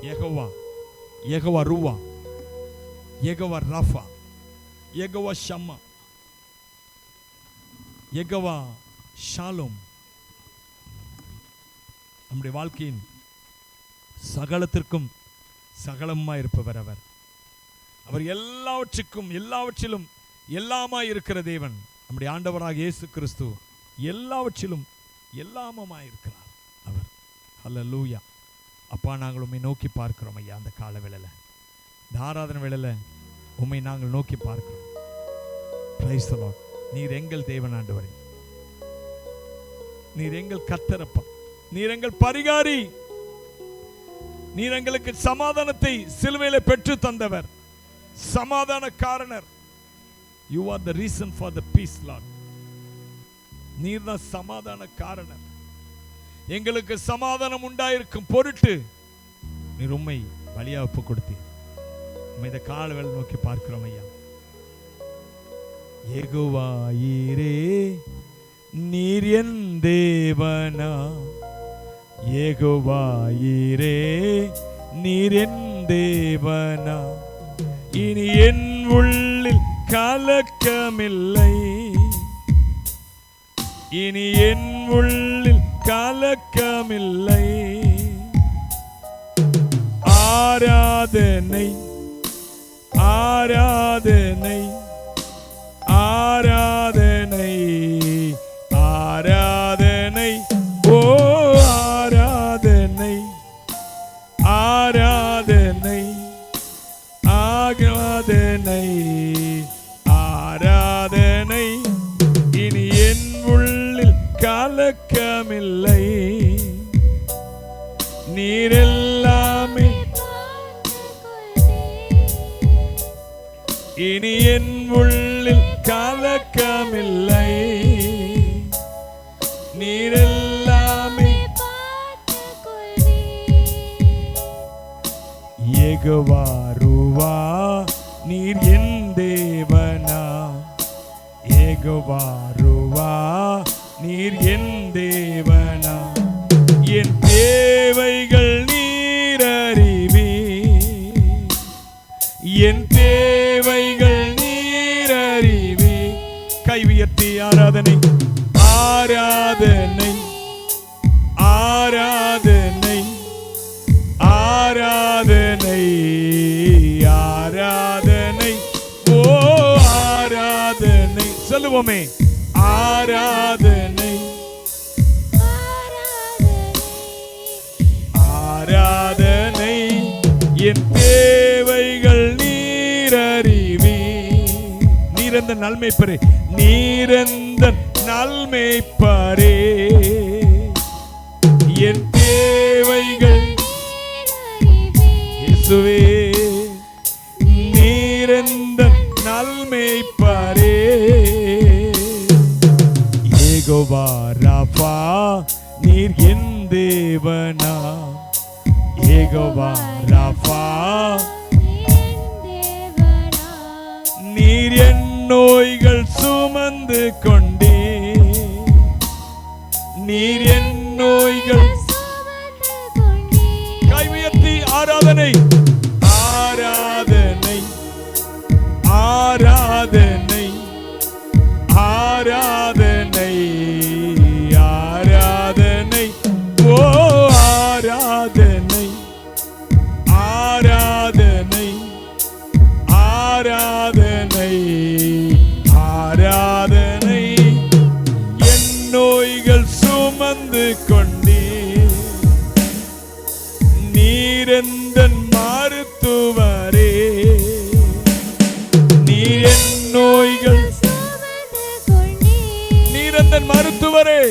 யெகோவா, யெகோவா ரூவா, யெகோவா ராஃபா, யெகோவா ஷம்மா, யெகோவா ஷாலோம். நம்முடைய வாழ்க்கையின் சகலத்திற்கும் சகலமாய் இருப்பவர் அவர். அவர் எல்லாவற்றிலும் எல்லாமாய் இருக்கிற தேவன். நம்முடைய ஆண்டவராக இயேசு கிறிஸ்து எல்லாவற்றிலும் எல்லாமாய் இருக்கிறார் அவர். ஹல்லேலூயா. அப்பா, நாங்கள் உம்மை நோக்கி பார்க்கிறோம் ஐயா. அந்த கால வேளையில், இந்த ஆராதனை வேளையில் உம்மை நாங்கள் நோக்கி பார்க்கிறோம். Praise the Lord. நீர் எங்கள் தேவன் ஆண்டவரே, நீர் எங்கள் கர்த்தரப்பா, நீர் எங்கள் பரிகாரி, நீர் எங்களுக்கு சமாதானத்தை சிலுவையில் பெற்று தந்தவர், சமாதான காரணர். You are the reason for the peace, Lord. நீர் தான் சமாதான காரணர். எங்களுக்கு சமாதானம் உண்டாயிருக்கும் பொருட்டு நீர் உம்மை பலியா ஒப்பு கொடுத்தீர். உம்மை இந்த காலவேளை நோக்கி பார்க்கிறோம் ஐயா. யெகோவா ஈரே, நீர் என் தேவனா, யெகோவா ஈரே, நீர் என் தேவனா, இனி என் உள்ளில் கலக்கமில்லை, இனி என் உள்ளில் கலக்கமில்லை. ஆராதனை ஆராதனை ஆராதனை ஆராதனை, ஓ ஆராதனை ஆராதனை ஆராதனை ஆராதனை, இனி என் உள்ளில் கலக்கமில்லை. நீரெல்லாமே இனி என் உள்ளில் கலக்கமில்லை. நீரெல்லாமே யெகோவா ரூவா, நீர் என் தேவனா, யெகோவா ரூவா, நீர் என் தேவனா, என் தேவைகள் நீர் அறிவி, என் தேவைகள் நீர் அறிவி. கை உயர்த்தி ஆராதனை ஆராதனை ஆராதனை ஆராதனை ஆராதனை, ஓ ஆராதனை. சொல்லுவோமே, ஆராதனை ஆராதனை, என் தேவைகள் நீர் அறிவி. நீரந்த நல்மை பரே, நீரந்த நல்மை பரே, என் தேவைகள் இயேசுவே, நீரந்த நல்மை பரே. யெகோவா ராஃபா, நீர் என் தேவனா, யெகோவா ராஃபா, நீர் என் நோய்கள் சுமந்து கொண்டே, நீர் என் நோய்கள். கை உயர்த்தி ஆராதனை ஆராதனை ஆராதனை ஆராதனை ஆராதனை, ஓ ஆராதனை ஆராதனை ஆராதனை ஆராதனை, என் நோய்கள் சுமந்து கொண்டே, நீரெந்தன் மருத்துவரே, நீர் என் நோய்கள், நீரெந்தன் மருத்துவரே,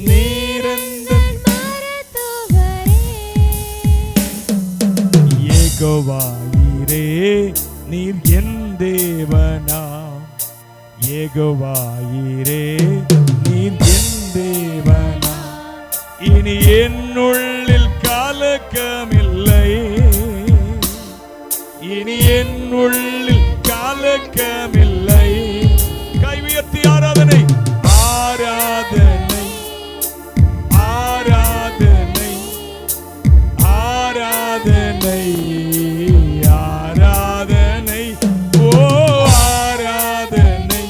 நீரெந்தன் யெகோவா ஈரே, நீர் என் தேவனா, யெகோவா ஈரே, நீர் என் தேவனா, இனி என் உள்ளில் கலக்கமில்லை, இனி என் உள்ளில் கலக்கமில்லை. கை உயர்த்தி ஆராதனை ஆராதனை ஆராதனை ஆராதனை ஆராதனை, ஓ ஆராதனை,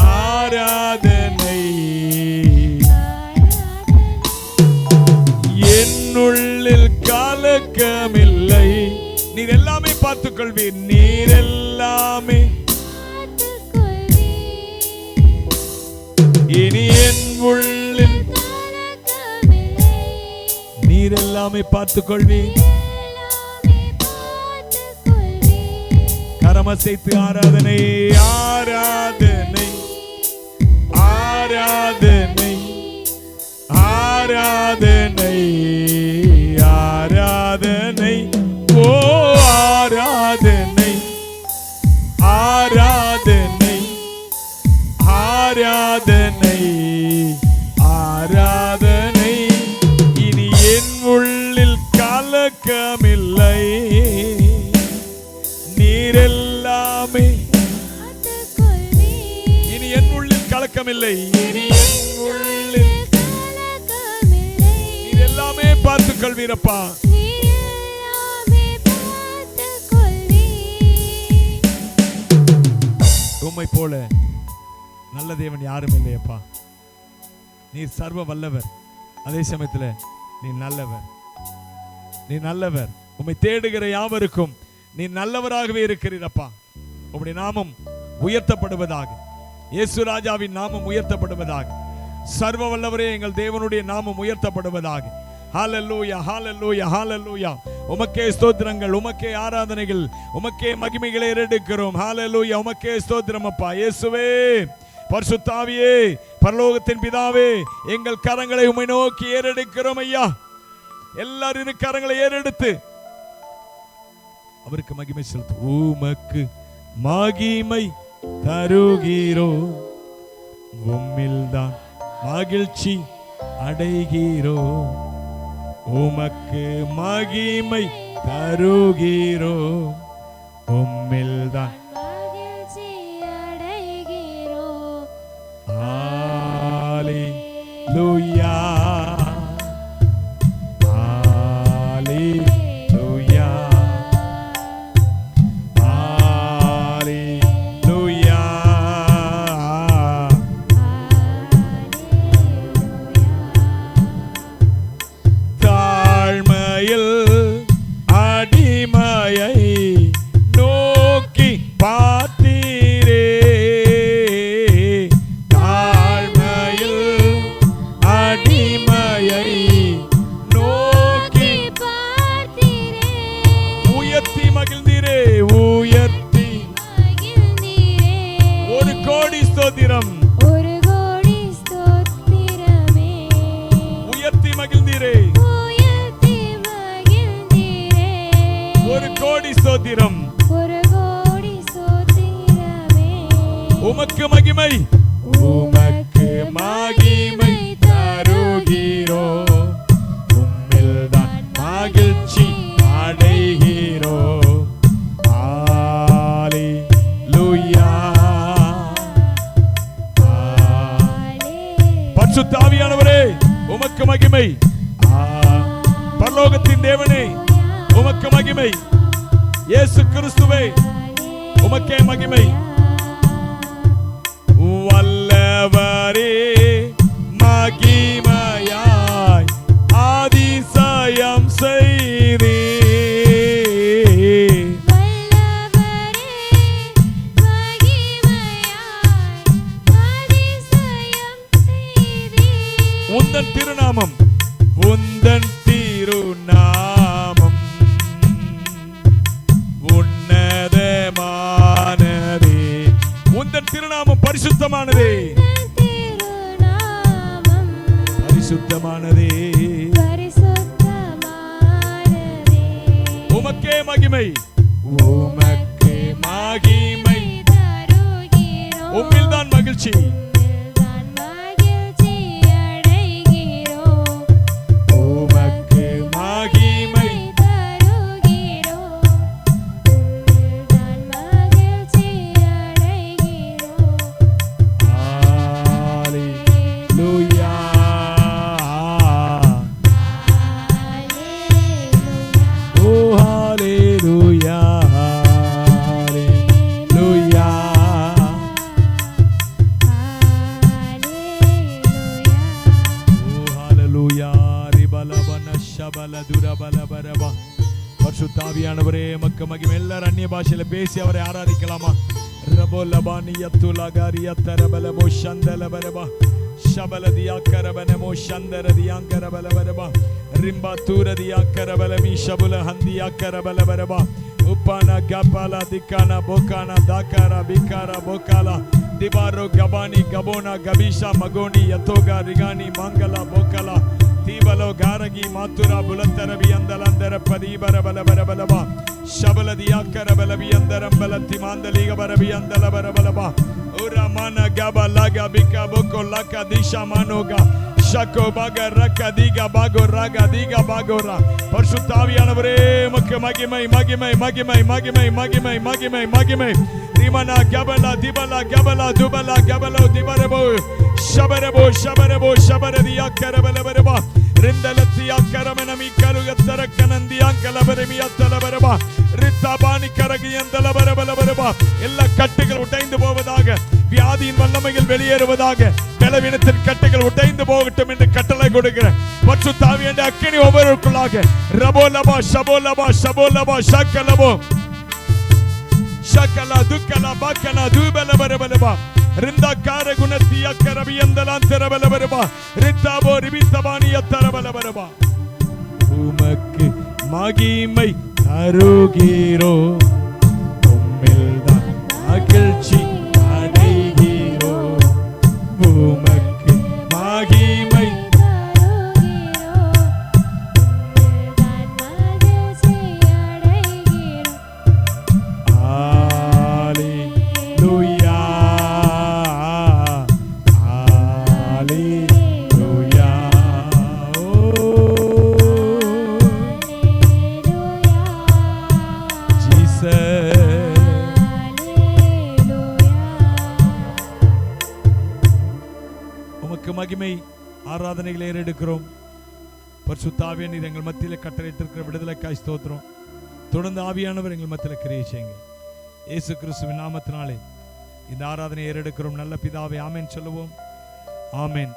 ஆராதனை. என்னுள்ளில் கலக்கமில்லை. நீர் எல்லாமே பார்த்துக் கொள்வீர். நீர் எல்லாமே இனி என் உள்ளில் நீர் எல்லாமே பார்த்துக் கொள்வீர். கரமசைத்து ஆராதனை, ஆராதனை, ஆராதனை, ஆராதனை, ஆராதனை, ஓ ஆராதனை, ஆராதனை, ஆராதனை, ஆராதனை. இனி என் உள்ளில் கலக்கமில்லை. நீர் எல்லாமே இனி என் உள்ளில் கலக்கமில்லை. இனி என் உள்ளில் நீர் எல்லாமே பார்த்துக் கொள்வீரப்பா. உம்மை போல நல்ல தேவன் யாரும் இல்லையப்பா. நீர் சர்வ வல்லவர். அதே சமயத்தில் நீ நல்லவர், நீ நல்லவர். உம்மை தேடுகிற யாவருக்கும் நீ நல்லவராகவே இருக்கிறீரப்பா. உம்முடைய நாமம் உயர்த்தப்படுவதாக. இயேசு ராஜாவின் நாமம் உயர்த்தப்படுவதாக. சர்வ வல்லவரே எங்கள் தேவனுடைய நாமம் உயர்த்தப்படுவதாக. ஹல்லேலூயா, ஹல்லேலூயா, ஹல்லேலூயா. உமக்கே ஸ்தோத்திரங்கள், உமக்கே ஆராதனைகள், உமக்கே மகிமைகளை ஏறெடுக்கிறோம். ஹல்லேலூயா, உமக்கே ஸ்தோத்திரம் அப்பா. இயேசுவே, பரிசுத்த ஆவியே, பரலோகத்தின் பிதாவே, எங்கள் கரங்களை உம்மை நோக்கி ஏறெடுக்கிறோம் ஐயா. எல்லாரும் இரு கரங்களை ஏறெடுத்து அவருக்கு மகிமை செலுத்து. உமக்கு மகிமை தருகிறோ, உம்மில்தான் மகிழ்ச்சி அடைகிறோ. உமக்கு மகிமை தருகிறோ, உம்மில்தான் மகிழ்ச்சி அடைகிறோ. ஹல்லேலூயா, ஹல்லேலூயா, ஹல்லேலூயா. தாழ்மையில் அடிமையை நோக்கி பார்த்தீரே. தாழ்மையில் அடிமையை நோக்கி பார்த்தீரே. உயர்த்தி மகிழ்ந்தீரே, உயர்த்தி மகிழ்ந்தீரே. ஒரு கோடி ஸ்தோத்திரம், ஒரு கோடி ஸ்தோத்திரமே. உயர்த்தி மகிழ்ந்தீரே, உயர்த்தி மகிழ்ந்தீரே. ஒரு கோடி ஸ்தோத்திரம், ஒரு கோடி ஸ்தோத்திரமே. உமக்கு மகிமை, உமக்கு மகிமை தருகிறோ, உம்மில்தான் மகிழ்ச்சி அடைகிறோ. ஹல்லேலூயா. பரிசுத்த ஆவியானவரே, உமக்கு மகிமை. பரலோகத்தின் தேவனே, உமக்கு மகிமை. இயேசு கிறிஸ்துவே, உமக்கே மகிமை. வல்லவரே, மகிமையாய் அதிசயம் செய்தீர். உந்தன் திருநாமம், உந்தன் திருநாமம் உன்னதமானதே. உந்தன் திருநாமம் பரிசுத்தமானதே, பரிசுத்தமானதே. உமக்கே மகிமை, உமக்கே மகிமை. உம்மில்தான் மகிழ்ச்சி, பரிசுத்த ஆவியானவரே உமக்கு மகிமை. எல்லாரும் அந்நிய பாஷையில பேசி அவரை ஆராதிக்கலாமா? ரபோ லபானி யத்துலா காரியத்தர பலபோ சந்தல பலபா ஷபல தியாக்கர பனமோ சந்தர தியாங்கர பலபரபா ரிம்பா தூர தியாக்கர பலமி ஷபுல ஹந்தியாக்கர பலபரபா உப்பானா கபாலா திக்கானா போகானா தாக்காரா பிகாரா போகாலா திபாரோ கபானி கபோனா கபிஷா மகோனி யத்தோகா ரிகானி மாங்கலா போகலா தீபலோ காரகி மாத்துரா புலத்தரவி அந்தலந்தர பதீபர பலபரபலபா ஷபல தியாக்கர பலவி அந்தரம் பலத்தி மாந்தலிக பரவி அந்தல பரபலபா உரமான கபலா கபிகா போகோ லகா திஷா மனோகா ஷகோ பக ரக திகா பாகோ ரக திகா பாகோரா. பரிசுத்த ஆவியானவரே உமக்கு மகிமை மகிமை மகிமை மகிமை மகிமை மகிமை மகிமை. ரிமனா கபலா திபலா கபலா துபலா கபலோ திபரபோ ஷபரபோ ஷபரபோ ஷபரதியா கரபலபரபா ரிந்தலத்தியா கரமனமி கருகத்தர கனந்தியா கலபரமியா தலபரபா ரித்தாபானி கரகியந்தலபரபலபரபா. எல்லா கட்டுகள் உடைந்து போவதாக, வியாதியின் வல்லமைகள் வெளியேறுவதாக, பலவீனத்தின் கட்டுகள் உடைந்து போகட்டும் என்று கட்டளை கொடுக்கிறேன். பரிசுத்த ஆவியானவரே அக்கினி ஒவ்வொருவருக்குள்ளாக ரபோலபா ஷபோலபா ஷபோலபா ஷக்கலபோ ஷக்கலா துக்கலா பாக்கலா துபலபரபலபா ரிந்தா கார குணத்தியா கரபியந்தலான் தரபலபரபா ரித்தாபோ ரிபித்தபானிய தரபலபரபா. உமக்கு மகிமை தருகிறோ, உம்மில்தான் மகிழ்ச்சி அடைகிறோ. உமக்கு மகிமை மகிமை ஆராதனைகளை ஏறெடுக்கிறோம். பரிசுத்த ஆவியானவர் எங்கள் மத்தியிலே கட்டளையிட்டிருக்கிற விடுதலைக்காய் ஸ்தோத்திரம். தொடர்ந்து ஆவியானவர் எங்கள் மத்தியிலே கிரியை செய்யுங்க. இயேசு கிறிஸ்துவின் நாமத்தினாலே இந்த ஆராதனை ஏறெடுக்கிறோம் நல்ல பிதாவே, ஆமென் சொல்லுவோம். ஆமென்.